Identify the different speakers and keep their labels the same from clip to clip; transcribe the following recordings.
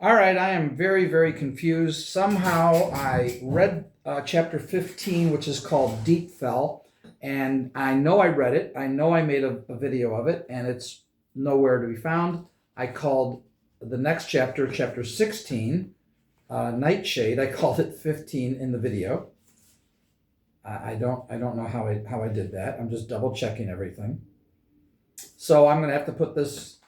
Speaker 1: All right, I am very, very confused. Somehow I read chapter 15, which is called Deep Fell, and I know I read it. I know I made a video of it, and it's nowhere to be found. I called the next chapter, chapter 16, Nightshade. I called it 15 in the video. I don't know how I did that. I'm just double checking everything. So I'm gonna have to put this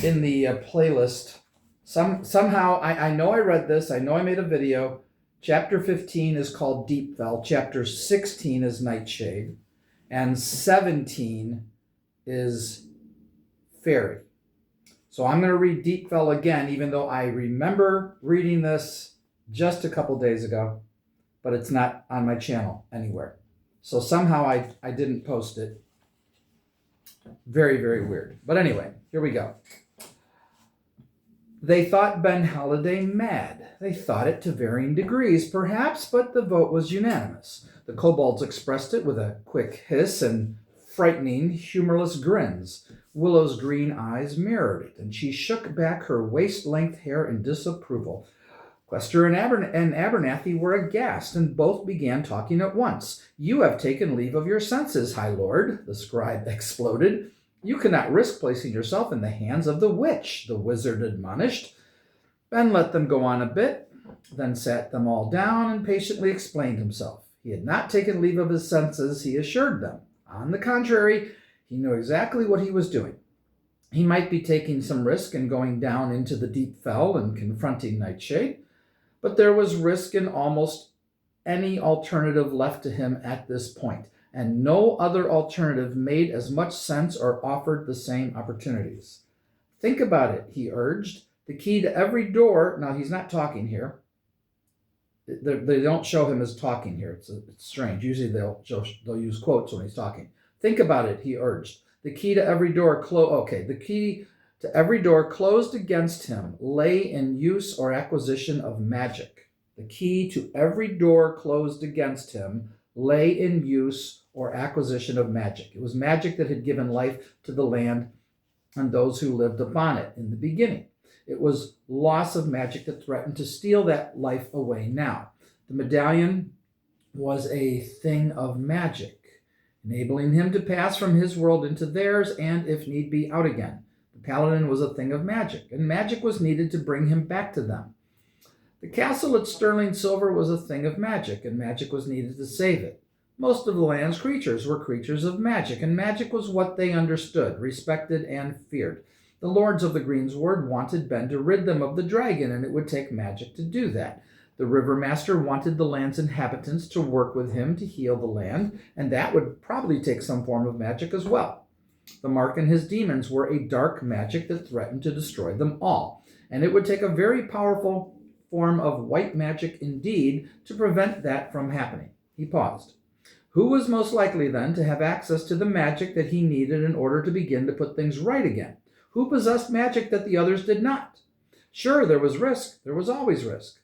Speaker 1: in the playlist. Somehow I know I read this. I know I made a video. Chapter 15 is called Deep Fell. Chapter 16 is Nightshade, and 17 is Fairy. So I'm going to read Deep Fell again, even though I remember reading this just a couple days ago, but it's not on my channel anywhere. So somehow I didn't post it. Very, very weird. But anyway, here we go. They thought Ben Halliday mad. They thought it to varying degrees, perhaps, but the vote was unanimous. The kobolds expressed it with a quick hiss and frightening, humorless grins. Willow's green eyes mirrored it, and she shook back her waist-length hair in disapproval. Quester and Abernathy were aghast, and both began talking at once. "You have taken leave of your senses, High Lord," the scribe exploded. "You cannot risk placing yourself in the hands of the witch," the wizard admonished. Ben let them go on a bit, then sat them all down and patiently explained himself. He had not taken leave of his senses, he assured them. On the contrary, he knew exactly what he was doing. He might be taking some risk in going down into the deep fell and confronting Nightshade, but there was risk in almost any alternative left to him at this point, and no other alternative made as much sense or offered the same opportunities. "Think about it," he urged. "The key to every door—" Now, he's not talking here. They don't show him as talking here. It's strange. Usually they'll use quotes when he's talking. "Think about it," he urged. "The key to every door the key to every door closed against him lay in use or acquisition of magic. The key to every door closed against him lay in use or acquisition of magic. It was magic that had given life to the land and those who lived upon it in the beginning. It was loss of magic that threatened to steal that life away now. The medallion was a thing of magic, enabling him to pass from his world into theirs and, if need be, out again. The paladin was a thing of magic, and magic was needed to bring him back to them. The castle at Sterling Silver was a thing of magic, and magic was needed to save it. Most of the land's creatures were creatures of magic, and magic was what they understood, respected, and feared. The lords of the Greensward wanted Ben to rid them of the dragon, and it would take magic to do that. The river master wanted the land's inhabitants to work with him to heal the land, and that would probably take some form of magic as well. The Mark and his demons were a dark magic that threatened to destroy them all, and it would take a very powerful form of white magic indeed to prevent that from happening. He paused. Who was most likely, then, to have access to the magic that he needed in order to begin to put things right again? Who possessed magic that the others did not? Sure, there was risk. There was always risk.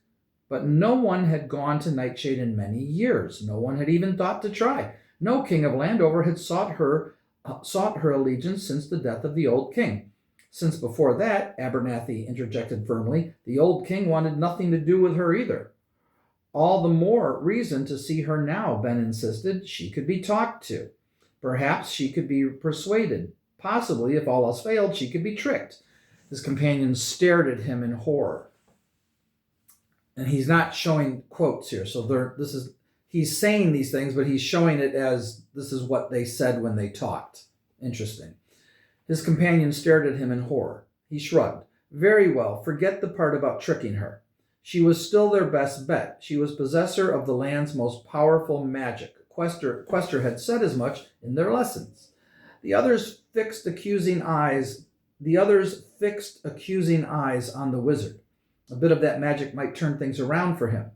Speaker 1: But no one had gone to Nightshade in many years. No one had even thought to try. No king of Landover had sought her allegiance since the death of the old king. Since before that, Abernathy interjected firmly, the old king wanted nothing to do with her either. All the more reason to see her now, Ben insisted. She could be talked to. Perhaps she could be persuaded. Possibly, if all else failed, she could be tricked. His companions stared at him in horror. And he's not showing quotes here, so he's saying these things, but he's showing it as this is what they said when they talked. Interesting. His companions stared at him in horror. He shrugged. Very well, forget the part about tricking her. She was still their best bet. She was possessor of the land's most powerful magic. Quester had said as much in their lessons. The others fixed accusing eyes on the wizard. A bit of that magic might turn things around for him.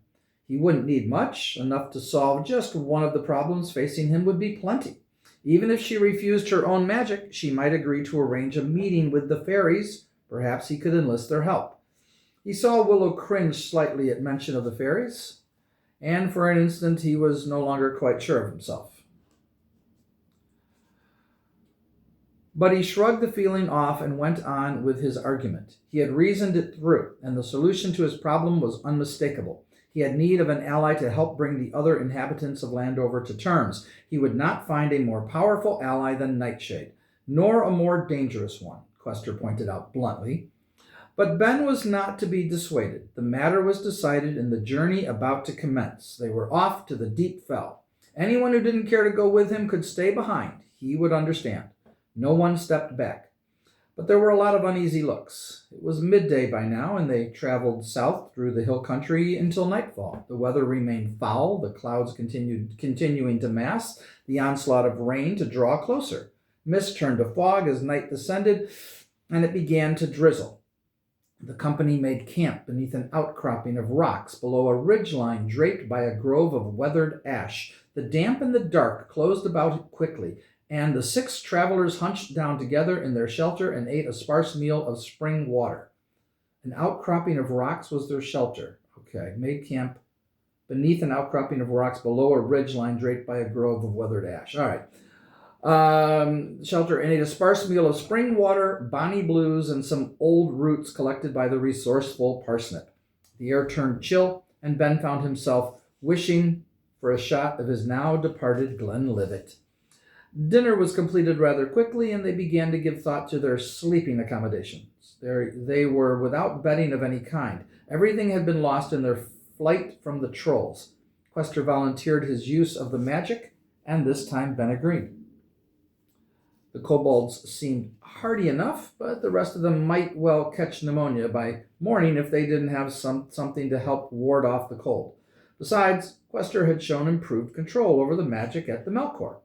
Speaker 1: He wouldn't need much. Enough to solve just one of the problems facing him would be plenty. Even if she refused her own magic, she might agree to arrange a meeting with the fairies. Perhaps he could enlist their help. He saw Willow cringe slightly at mention of the fairies, and for an instant he was no longer quite sure of himself. But he shrugged the feeling off and went on with his argument. He had reasoned it through, and the solution to his problem was unmistakable. He had need of an ally to help bring the other inhabitants of Landover to terms. He would not find a more powerful ally than Nightshade, nor a more dangerous one, Questor pointed out bluntly. But Ben was not to be dissuaded. The matter was decided in the journey about to commence. They were off to the Deep Fell. Anyone who didn't care to go with him could stay behind. He would understand. No one stepped back. But there were a lot of uneasy looks. It was midday by now, and they traveled south through the hill country until nightfall. The weather remained foul, the clouds continuing to mass, the onslaught of rain to draw closer. Mist turned to fog as night descended, and it began to drizzle. The company made camp beneath an outcropping of rocks below a ridgeline draped by a grove of weathered ash. The damp and the dark closed about it quickly, and the 6 travelers hunched down together in their shelter and ate a sparse meal of spring water. An outcropping of rocks was their shelter. Okay, made camp beneath an outcropping of rocks below a ridgeline draped by a grove of weathered ash. All right. Shelter and ate a sparse meal of spring water, bonny blues, and some old roots collected by the resourceful Parsnip. The air turned chill, and Ben found himself wishing for a shot of his now departed Glenlivet. Dinner was completed rather quickly, and they began to give thought to their sleeping accommodations. They were without bedding of any kind. Everything had been lost in their flight from the trolls. Questor volunteered his use of the magic, and this time Ben agreed. The kobolds seemed hardy enough, but the rest of them might well catch pneumonia by morning if they didn't have something to help ward off the cold. Besides, Questor had shown improved control over the magic at the Melkor.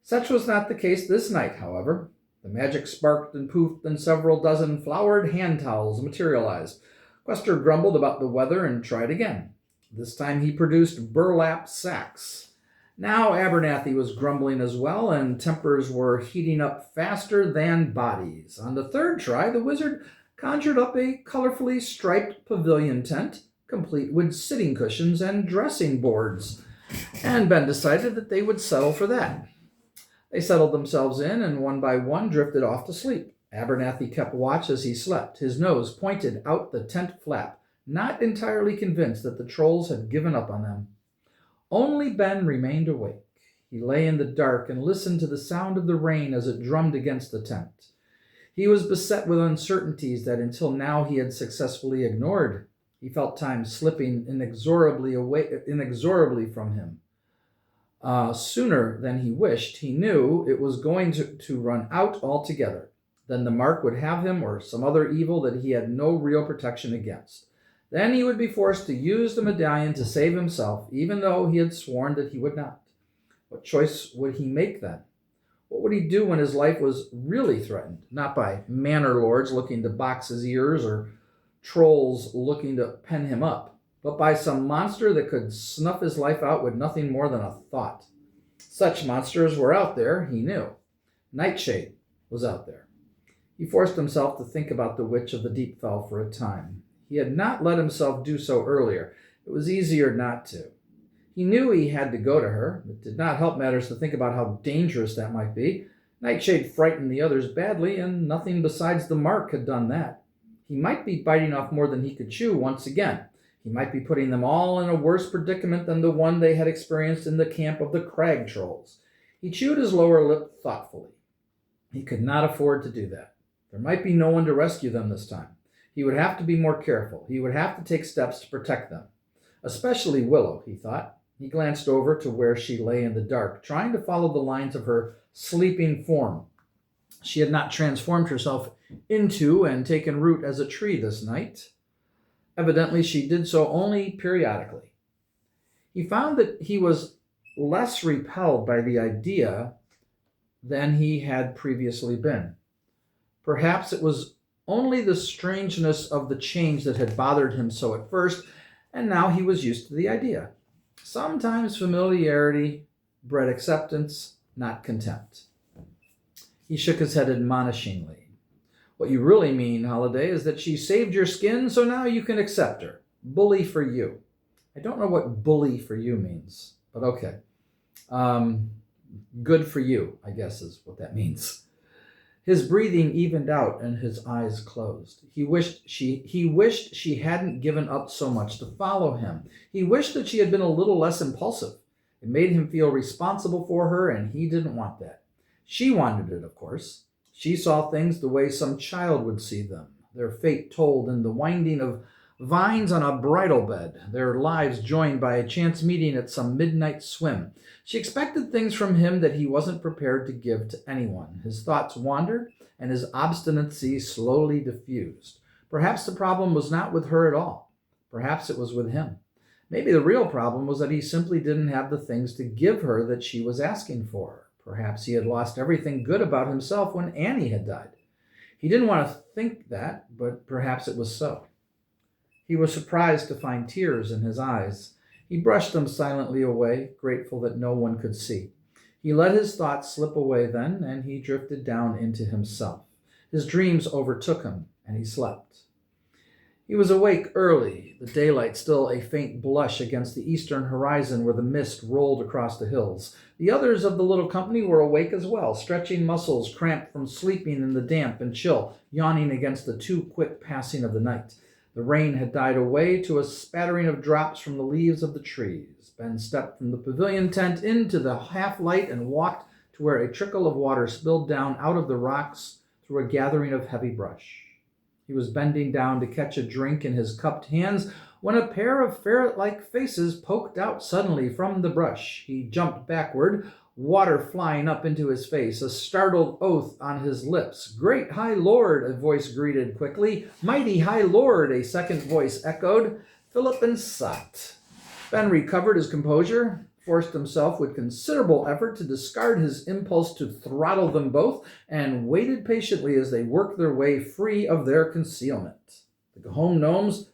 Speaker 1: Such was not the case this night, however. The magic sparked and poofed, and several dozen flowered hand towels materialized. Questor grumbled about the weather and tried again. This time he produced burlap sacks. Now Abernathy was grumbling as well, and tempers were heating up faster than bodies. On the third try, the wizard conjured up a colorfully striped pavilion tent, complete with sitting cushions and dressing boards, and Ben decided that they would settle for that. They settled themselves in, and one by one drifted off to sleep. Abernathy kept watch as he slept, his nose pointed out the tent flap, not entirely convinced that the trolls had given up on them. Only Ben remained awake. He lay in the dark and listened to the sound of the rain as it drummed against the tent. He was beset with uncertainties that until now he had successfully ignored. He felt time slipping inexorably from him. Sooner than he wished, he knew it was going to run out altogether. Then the mark would have him, or some other evil that he had no real protection against. Then he would be forced to use the medallion to save himself, even though he had sworn that he would not. What choice would he make then? What would he do when his life was really threatened? Not by manor lords looking to box his ears or trolls looking to pen him up, but by some monster that could snuff his life out with nothing more than a thought. Such monsters were out there, he knew. Nightshade was out there. He forced himself to think about the Witch of the Deep Fell for a time. He had not let himself do so earlier. It was easier not to. He knew he had to go to her. It did not help matters to think about how dangerous that might be. Nightshade frightened the others badly, and nothing besides the mark had done that. He might be biting off more than he could chew once again. He might be putting them all in a worse predicament than the one they had experienced in the camp of the crag trolls. He chewed his lower lip thoughtfully. He could not afford to do that. There might be no one to rescue them this time. He would have to be more careful. He would have to take steps to protect them. Especially Willow, he thought. He glanced over to where she lay in the dark, trying to follow the lines of her sleeping form. She had not transformed herself into and taken root as a tree this night. Evidently, she did so only periodically. He found that he was less repelled by the idea than he had previously been. Perhaps it was only the strangeness of the change that had bothered him so at first, and now he was used to the idea. Sometimes familiarity bred acceptance, not contempt. He shook his head admonishingly. What you really mean, Holiday, is that she saved your skin, so now you can accept her. Bully for you. I don't know what bully for you means, but okay. Good for you, I guess is what that means. His breathing evened out and his eyes closed. He wished she hadn't given up so much to follow him. He wished that she had been a little less impulsive. It made him feel responsible for her, and he didn't want that. She wanted it, of course. She saw things the way some child would see them, their fate told in the winding of vines on a bridal bed, their lives joined by a chance meeting at some midnight swim. She expected things from him that he wasn't prepared to give to anyone. His thoughts wandered, and his obstinacy slowly diffused. Perhaps the problem was not with her at all. Perhaps it was with him. Maybe the real problem was that he simply didn't have the things to give her that she was asking for. Perhaps he had lost everything good about himself when Annie had died. He didn't want to think that, but perhaps it was so. He was surprised to find tears in his eyes. He brushed them silently away, grateful that no one could see. He let his thoughts slip away then, and he drifted down into himself. His dreams overtook him, and he slept. He was awake early, the daylight still a faint blush against the eastern horizon where the mist rolled across the hills. The others of the little company were awake as well, stretching muscles cramped from sleeping in the damp and chill, yawning against the too quick passing of the night. The rain had died away to a spattering of drops from the leaves of the trees. Ben stepped from the pavilion tent into the half-light and walked to where a trickle of water spilled down out of the rocks through a gathering of heavy brush. He was bending down to catch a drink in his cupped hands when a pair of ferret-like faces poked out suddenly from the brush. He jumped backward, water flying up into his face, a startled oath on his lips. "Great High Lord," a voice greeted quickly. "Mighty High Lord," a second voice echoed. "Philip and Sat." Ben recovered his composure, forced himself with considerable effort to discard his impulse to throttle them both, and waited patiently as they worked their way free of their concealment. The Gahom gnomes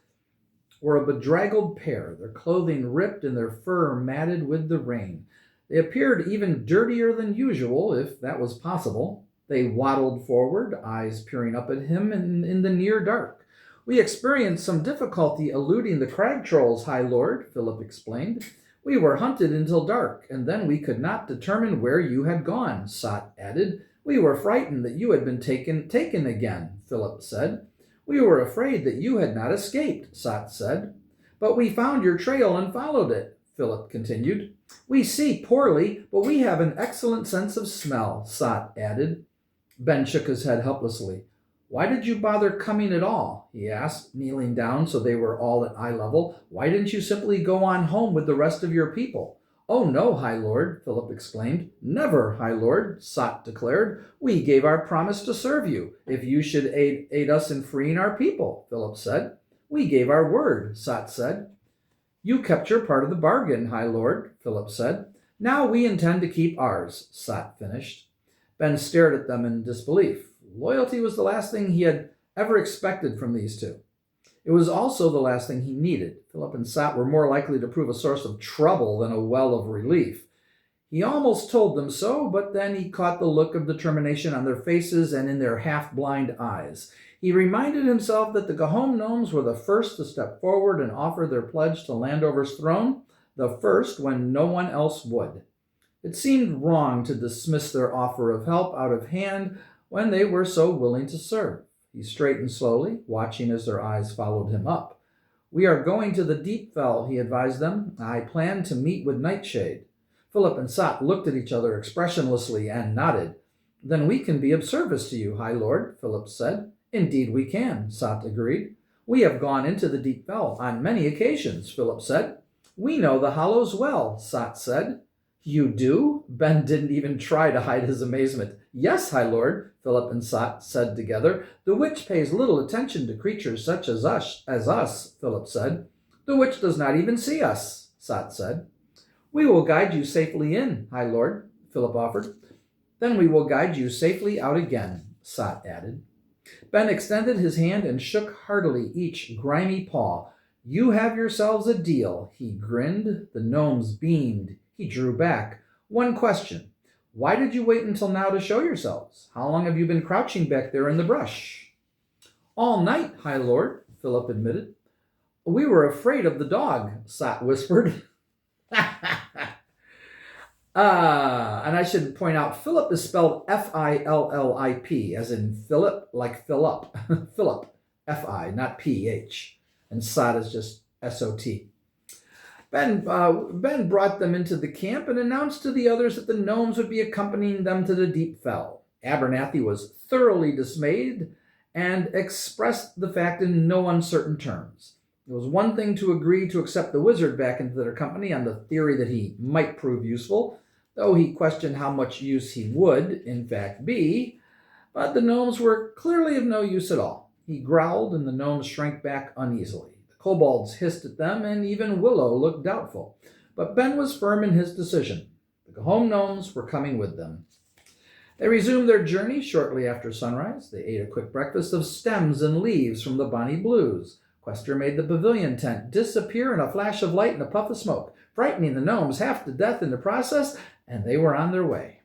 Speaker 1: were a bedraggled pair, their clothing ripped and their fur matted with the rain. They appeared even dirtier than usual, if that was possible. They waddled forward, eyes peering up at him in the near dark. "We experienced some difficulty eluding the crag trolls, High Lord," Philip explained. "We were hunted until dark, and then we could not determine where you had gone," Sat added. "We were frightened that you had been taken again," Philip said. "We were afraid that you had not escaped," Sat said. "But we found your trail and followed it," Philip continued. "We see poorly, but we have an excellent sense of smell," Sat added. Ben shook his head helplessly. "Why did you bother coming at all?" he asked, kneeling down so they were all at eye level. "Why didn't you simply go on home with the rest of your people?" "Oh no, High Lord," Philip exclaimed. "Never, High Lord," Sat declared. "We gave our promise to serve you, if you should aid us in freeing our people," Philip said. "We gave our word," Sat said. "You kept your part of the bargain, High Lord," Philip said. "Now we intend to keep ours," Sat finished. Ben stared at them in disbelief. Loyalty was the last thing he had ever expected from these two. It was also the last thing he needed. Philip and Sat were more likely to prove a source of trouble than a well of relief. He almost told them so, but then he caught the look of determination on their faces and in their half-blind eyes. He reminded himself that the Gahom gnomes were the first to step forward and offer their pledge to Landover's throne, the first when no one else would. It seemed wrong to dismiss their offer of help out of hand when they were so willing to serve. He straightened slowly, watching as their eyes followed him up. "We are going to the Deep Fell," he advised them. "I plan to meet with Nightshade." Philip and Sat looked at each other expressionlessly and nodded. "Then we can be of service to you, High Lord," Philip said. "Indeed we can," Sat agreed. "We have gone into the Deep Fell on many occasions," Philip said. "We know the hollows well," Sat said. "You do?" Ben didn't even try to hide his amazement. "Yes, High Lord," Philip and Sat said together. "The witch pays little attention to creatures such as us, Philip said. "The witch does not even see us," Sat said. "We will guide you safely in, High Lord," Philip offered. "Then we will guide you safely out again," Sat added. Ben extended his hand and shook heartily each grimy paw. "You have yourselves a deal," he grinned. The gnomes beamed. He drew back. "One question. Why did you wait until now to show yourselves? How long have you been crouching back there in the brush?" "All night, High Lord," Philip admitted. "We were afraid of the dog," Sat whispered. And I should point out, Philip is spelled Fillip, as in Philip, like Philip. Philip, Fi, not Ph. And Sot is just Sot. Ben brought them into the camp and announced to the others that the gnomes would be accompanying them to the Deep Fell. Abernathy was thoroughly dismayed and expressed the fact in no uncertain terms. It was one thing to agree to accept the wizard back into their company on the theory that he might prove useful, though he questioned how much use he would, in fact, be. But the gnomes were clearly of no use at all. He growled, and the gnomes shrank back uneasily. The kobolds hissed at them, and even Willow looked doubtful. But Ben was firm in his decision. The home gnomes were coming with them. They resumed their journey shortly after sunrise. They ate a quick breakfast of stems and leaves from the bonny blues. Quester made the pavilion tent disappear in a flash of light and a puff of smoke, frightening the gnomes half to death in the process, and they were on their way.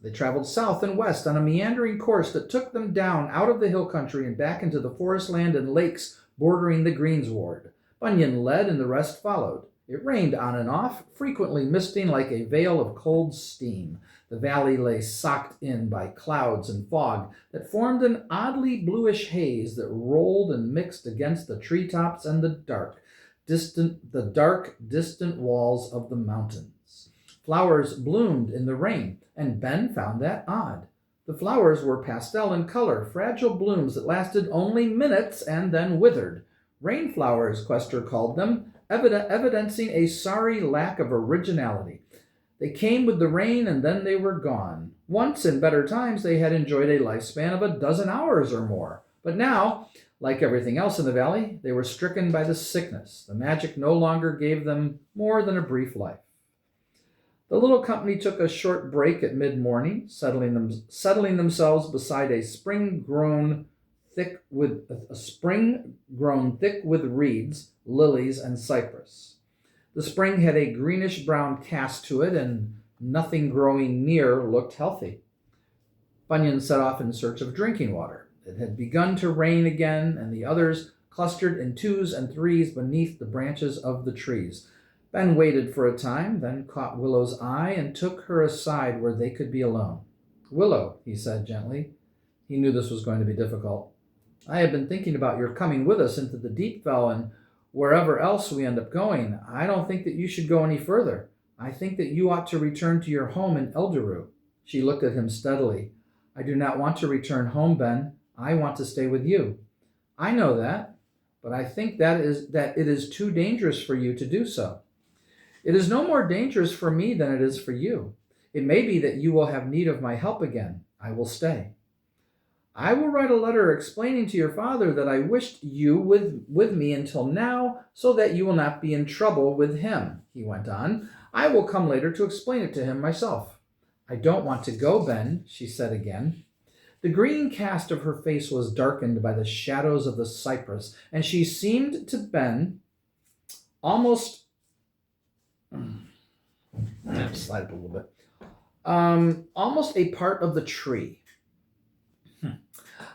Speaker 1: They traveled south and west on a meandering course that took them down out of the hill country and back into the forest land and lakes bordering the greensward. Bunyan led and the rest followed. It rained on and off, frequently misting like a veil of cold steam. The valley lay socked in by clouds and fog that formed an oddly bluish haze that rolled and mixed against the treetops and the dark, distant walls of the mountains. Flowers bloomed in the rain, and Ben found that odd. The flowers were pastel in color, fragile blooms that lasted only minutes and then withered. Rainflowers, Quester called them, evidencing a sorry lack of originality. They came with the rain and then they were gone. Once, in better times, they had enjoyed a lifespan of a dozen hours or more. But now, like everything else in the valley, they were stricken by the sickness. The magic no longer gave them more than a brief life. The little company took a short break at mid-morning, settling themselves beside a spring grown thick with reeds, lilies, and cypress. The spring had a greenish-brown cast to it, and nothing growing near looked healthy. Bunyan set off in search of drinking water. It had begun to rain again, and the others clustered in twos and threes beneath the branches of the trees. Ben waited for a time, then caught Willow's eye and took her aside where they could be alone. "Willow," he said gently. He knew this was going to be difficult. "I have been thinking about your coming with us into the Deep Fell and wherever else we end up going. I don't think that you should go any further. I think that you ought to return to your home in Elderu." She looked at him steadily. "I do not want to return home, Ben. I want to stay with you." "I know that, but I think that it is too dangerous for you to do so." "It is no more dangerous for me than it is for you. It may be that you will have need of my help again. I will stay." "I will write a letter explaining to your father that I wished you with me until now, so that you will not be in trouble with him," he went on. "I will come later to explain it to him myself." "I don't want to go, Ben," she said again. The green cast of her face was darkened by the shadows of the cypress, and she seemed to Ben almost... slide up a little bit. Almost a part of the tree.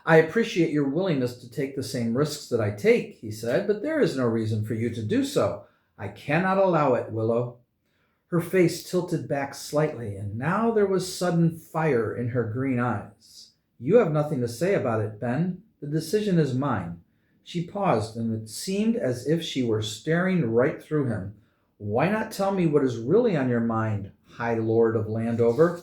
Speaker 1: "I appreciate your willingness to take the same risks that I take," he said, "but there is no reason for you to do so. I cannot allow it, Willow." Her face tilted back slightly, and now there was sudden fire in her green eyes. "You have nothing to say about it, Ben. The decision is mine." She paused, and it seemed as if she were staring right through him. "Why not tell me what is really on your mind, High Lord of Landover?"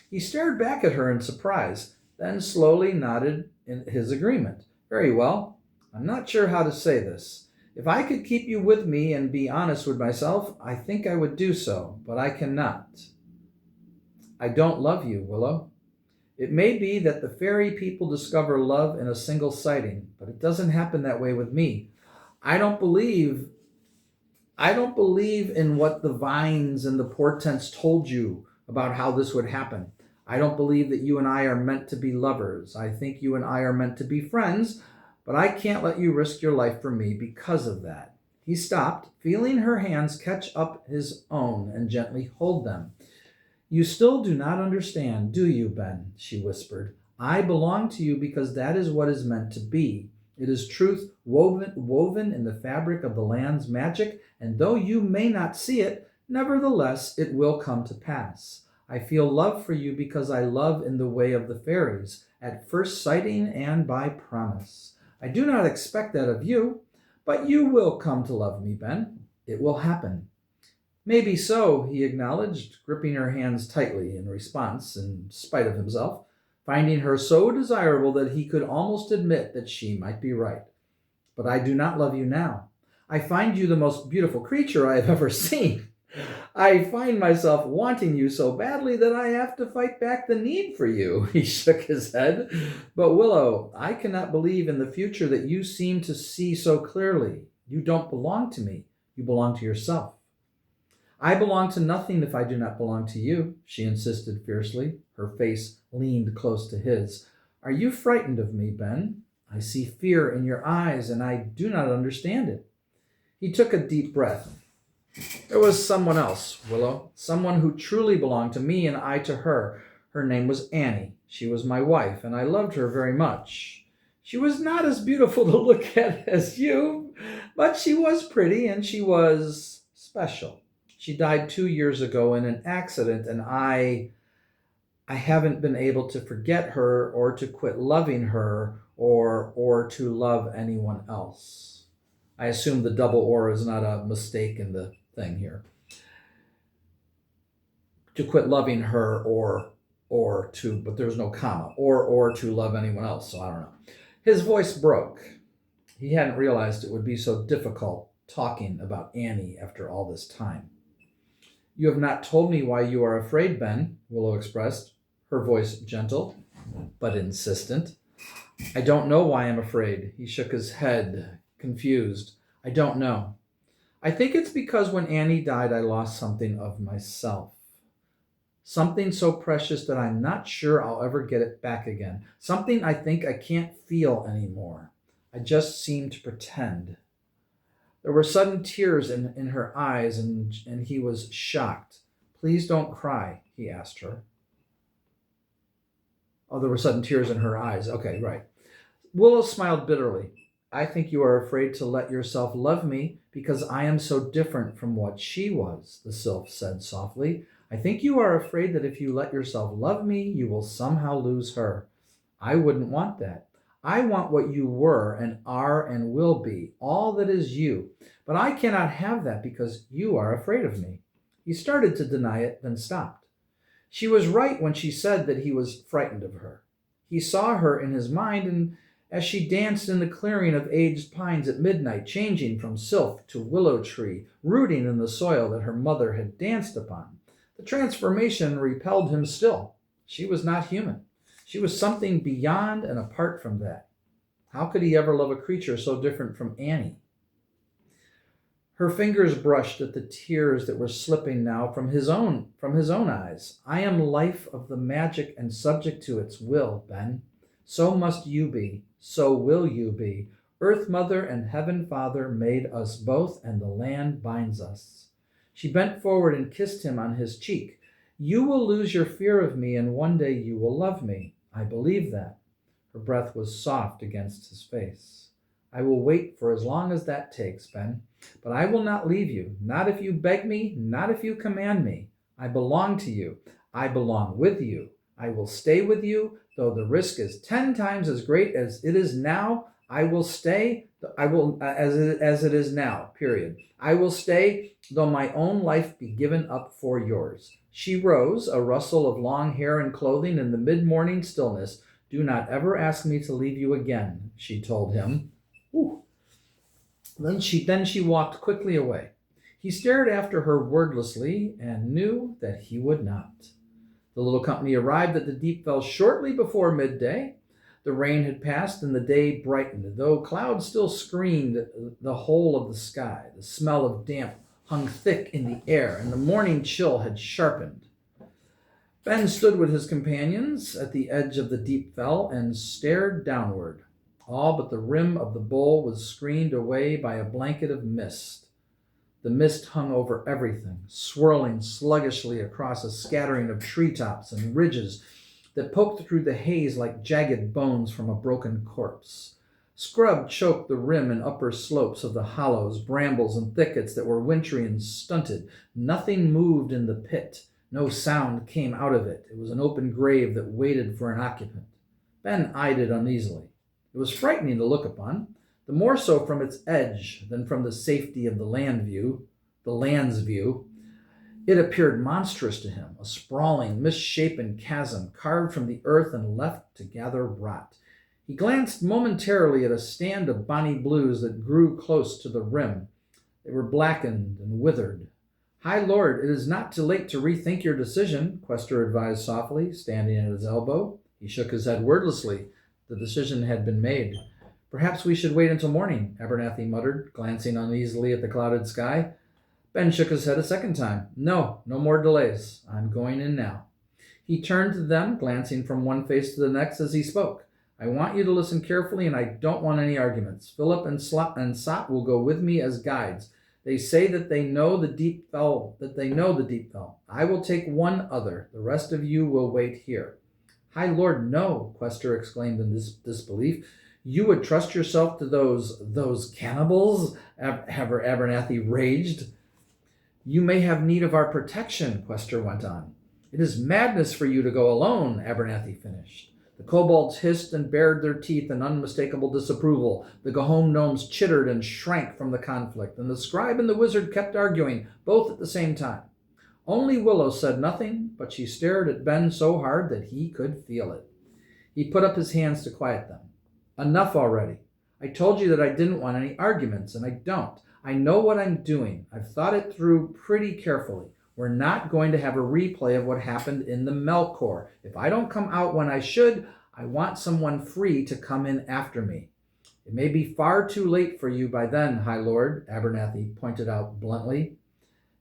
Speaker 1: He stared back at her in surprise, then slowly nodded in his agreement. "Very well. I'm not sure how to say this. If I could keep you with me and be honest with myself, I think I would do so, but I cannot. I don't love you, Willow. It may be that the fairy people discover love in a single sighting, but it doesn't happen that way with me. I don't believe in what the vines and the portents told you about how this would happen. I don't believe that you and I are meant to be lovers. I think you and I are meant to be friends, but I can't let you risk your life for me because of that." He stopped, feeling her hands catch up his own and gently hold them. "You still do not understand, do you, Ben?" she whispered. "I belong to you because that is what is meant to be. It is truth woven in the fabric of the land's magic, and though you may not see it, Nevertheless, it will come to pass. I feel love for you because I love in the way of the fairies, at first sighting and by promise. I do not expect that of you, but you will come to love me, Ben. It will happen. Maybe so, he acknowledged, gripping her hands tightly in response, in spite of himself, finding her so desirable that he could almost admit that she might be right. But I do not love you now. I find you the most beautiful creature I have ever seen. I find myself wanting you so badly that I have to fight back the need for you. He shook his head. But Willow, I cannot believe in the future that you seem to see so clearly. You don't belong to me. You belong to yourself. I belong to nothing if I do not belong to you, she insisted fiercely. Her face leaned close to his. Are you frightened of me, Ben? I see fear in your eyes, and I do not understand it. He took a deep breath. There was someone else, Willow, someone who truly belonged to me and I to her. Her name was Annie. She was my wife, and I loved her very much. She was not as beautiful to look at as you, but she was pretty and she was special. She died 2 years ago in an accident, and I haven't been able to forget her or to quit loving her or to love anyone else. I assume the double or is not a mistake in the thing here. To quit loving her or to, but there's no comma, or to love anyone else, so I don't know. His voice broke. He hadn't realized it would be so difficult talking about Annie after all this time. You have not told me why you are afraid, Ben, Willow expressed, her voice gentle but insistent. I don't know why I'm afraid. He shook his head, confused. I don't know. I think it's because when Annie died, I lost something of myself. Something so precious that I'm not sure I'll ever get it back again. Something I think I can't feel anymore. I just seem to pretend. There were sudden tears in her eyes, and he was shocked. Please don't cry, he asked her. Oh, there were sudden tears in her eyes. Okay, right. Willow smiled bitterly. I think you are afraid to let yourself love me because I am so different from what she was, the sylph said softly. I think you are afraid that if you let yourself love me, you will somehow lose her. I wouldn't want that. I want what you were and are and will be, all that is you. But I cannot have that because you are afraid of me. He started to deny it, then stopped. She was right when she said that he was frightened of her. He saw her in his mind, and as she danced in the clearing of aged pines at midnight, changing from sylph to willow tree, rooting in the soil that her mother had danced upon, the transformation repelled him still. She was not human. She was something beyond and apart from that. How could he ever love a creature so different from Annie? Her fingers brushed at the tears that were slipping now from his own eyes. I am life of the magic and subject to its will, Ben. So must you be, so will you be. Earth Mother and Heaven Father made us both, and the land binds us. She bent forward and kissed him on his cheek. You will lose your fear of me, and one day you will love me. I believe that. Her breath was soft against his face. I will wait for as long as that takes, Ben. But I will not leave you, not if you beg me, not if you command me. I belong to you. I belong with you. I will stay with you, though the risk is 10 times as great as it is now. I will stay, as it is now, period. I will stay, though my own life be given up for yours. She rose, a rustle of long hair and clothing in the mid-morning stillness. Do not ever ask me to leave you again, she told him. Ooh. Then she walked quickly away. He stared after her wordlessly and knew that he would not. The little company arrived at the Deep Fell shortly before midday. The rain had passed and the day brightened, though clouds still screened the whole of the sky. The smell of damp hung thick in the air, and the morning chill had sharpened. Ben stood with his companions at the edge of the Deep Fell and stared downward. All but the rim of the bowl was screened away by a blanket of mist. The mist hung over everything, swirling sluggishly across a scattering of treetops and ridges that poked through the haze like jagged bones from a broken corpse. Scrub choked the rim and upper slopes of the hollows, brambles, and thickets that were wintry and stunted. Nothing moved in the pit. No sound came out of it. It was an open grave that waited for an occupant. Ben eyed it uneasily. It was frightening to look upon, the more so from its edge than from the safety of the land's view. It appeared monstrous to him, a sprawling, misshapen chasm carved from the earth and left to gather rot. He glanced momentarily at a stand of bonny blues that grew close to the rim. They were blackened and withered. High Lord, it is not too late to rethink your decision, Questor advised softly, standing at his elbow. He shook his head wordlessly. The decision had been made. Perhaps we should wait until morning, Abernathy muttered, glancing uneasily at the clouded sky. Ben shook his head a second time. No more delays. I'm going in now. He turned to them, glancing from one face to the next as he spoke. I want you to listen carefully, and I don't want any arguments. Philip and Sot will go with me as guides. They say that they know the deep fell. I will take one other. The rest of you will wait here. High Lord, no, Questor exclaimed in disbelief. You would trust yourself to those cannibals? Abernathy raged. You may have need of our protection, Questor went on. It is madness for you to go alone, Abernathy finished. The kobolds hissed and bared their teeth in unmistakable disapproval. The Gahom gnomes chittered and shrank from the conflict, and the scribe and the wizard kept arguing, both at the same time. Only Willow said nothing, but she stared at Ben so hard that he could feel it. He put up his hands to quiet them. Enough already. I told you that I didn't want any arguments, and I don't. I know what I'm doing. I've thought it through pretty carefully. We're not going to have a replay of what happened in the Melkor. If I don't come out when I should, I want someone free to come in after me. It may be far too late for you by then, High Lord, Abernathy pointed out bluntly.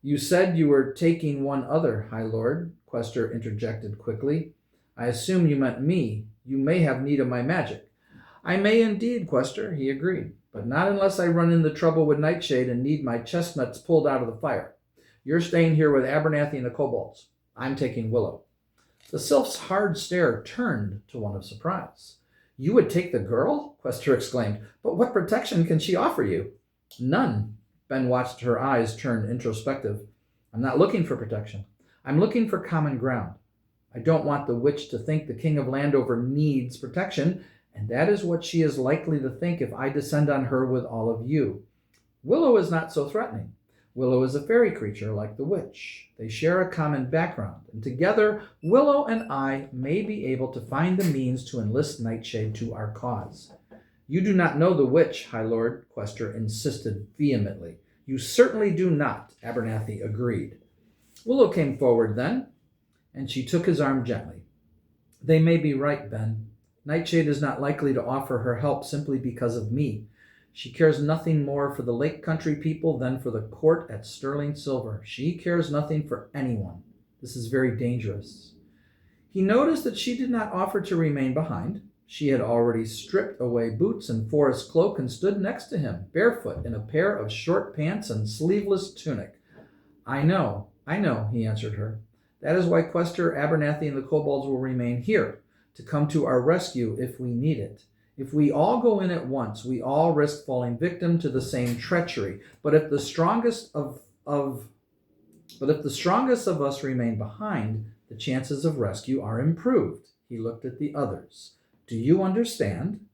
Speaker 1: You said you were taking one other, High Lord, Questor interjected quickly. I assume you meant me. You may have need of my magic. I may indeed, Questor, he agreed, but not unless I run into trouble with Nightshade and need my chestnuts pulled out of the fire. You're staying here with Abernathy and the kobolds. I'm taking Willow. The sylph's hard stare turned to one of surprise. You would take the girl? Questor exclaimed. But what protection can she offer you? None. Ben watched her eyes turn introspective. I'm not looking for protection. I'm looking for common ground. I don't want the witch to think the King of Landover needs protection, and that is what she is likely to think if I descend on her with all of you. Willow is not so threatening. Willow is a fairy creature like the witch. They share a common background, and together Willow and I may be able to find the means to enlist Nightshade to our cause. You do not know the witch, High Lord, Questor insisted vehemently. You certainly do not, Abernathy agreed. Willow came forward then, and she took his arm gently. They may be right, Ben. Nightshade is not likely to offer her help simply because of me. She cares nothing more for the Lake Country people than for the court at Sterling Silver. She cares nothing for anyone. This is very dangerous. He noticed that she did not offer to remain behind. She had already stripped away boots and forest cloak and stood next to him, barefoot, in a pair of short pants and sleeveless tunic. I know, he answered her. That is why Questor, Abernathy, and the kobolds will remain here, to come to our rescue if we need it. If we all go in at once, we all risk falling victim to the same treachery. But if the strongest of us remain behind, the chances of rescue are improved. He looked at the others. Do you understand?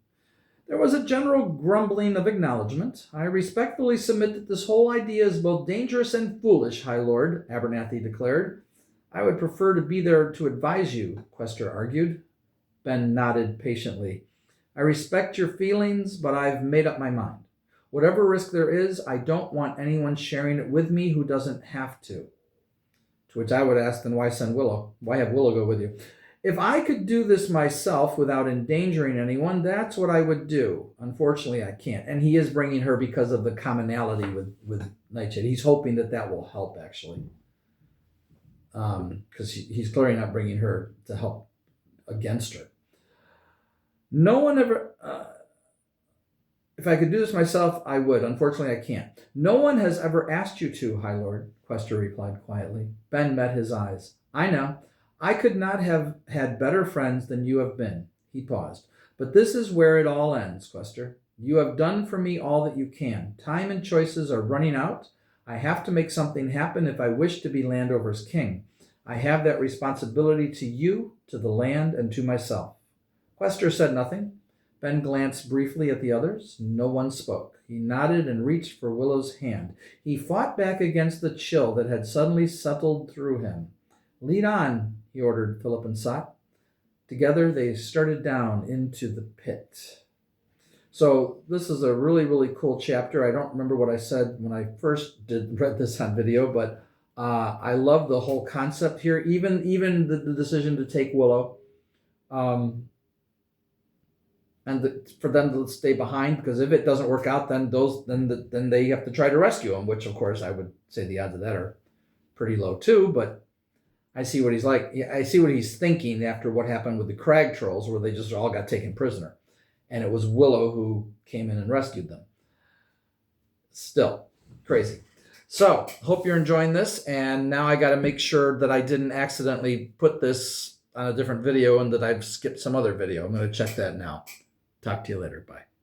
Speaker 1: There was a general grumbling of acknowledgement. I respectfully submit that this whole idea is both dangerous and foolish, High Lord, Abernathy declared. I would prefer to be there to advise you, Questor argued. Ben nodded patiently. I respect your feelings, but I've made up my mind. Whatever risk there is, I don't want anyone sharing it with me who doesn't have to. To which I would ask, then why send Willow? Why have Willow go with you? If I could do this myself without endangering anyone, that's what I would do. Unfortunately, I can't. And he is bringing her because of the commonality with Nightshade. He's hoping that will help, actually. Because he's clearly not bringing her to help against her. No one ever... if I could do this myself, I would. Unfortunately, I can't. No one has ever asked you to, High Lord, Questor replied quietly. Ben met his eyes. I know. I could not have had better friends than you have been. He paused. But this is where it all ends, Questor. You have done for me all that you can. Time and choices are running out. I have to make something happen if I wish to be Landover's king. I have that responsibility to you, to the land, and to myself." Questor said nothing. Ben glanced briefly at the others. No one spoke. He nodded and reached for Willow's hand. He fought back against the chill that had suddenly settled through him. "Lead on," he ordered Philip and Sot. Together they started down into the pit. So this is a really, really cool chapter. I don't remember what I said when I first read this on video, but I love the whole concept here. Even the decision to take Willow, and for them to stay behind, because if it doesn't work out, then they have to try to rescue him. Which, of course, I would say the odds of that are pretty low too. But I see what he's like. I see what he's thinking after what happened with the Crag Trolls, where they just all got taken prisoner. And it was Willow who came in and rescued them. Still, crazy. So, hope you're enjoying this. And now I got to make sure that I didn't accidentally put this on a different video and that I've skipped some other video. I'm going to check that now. Talk to you later. Bye.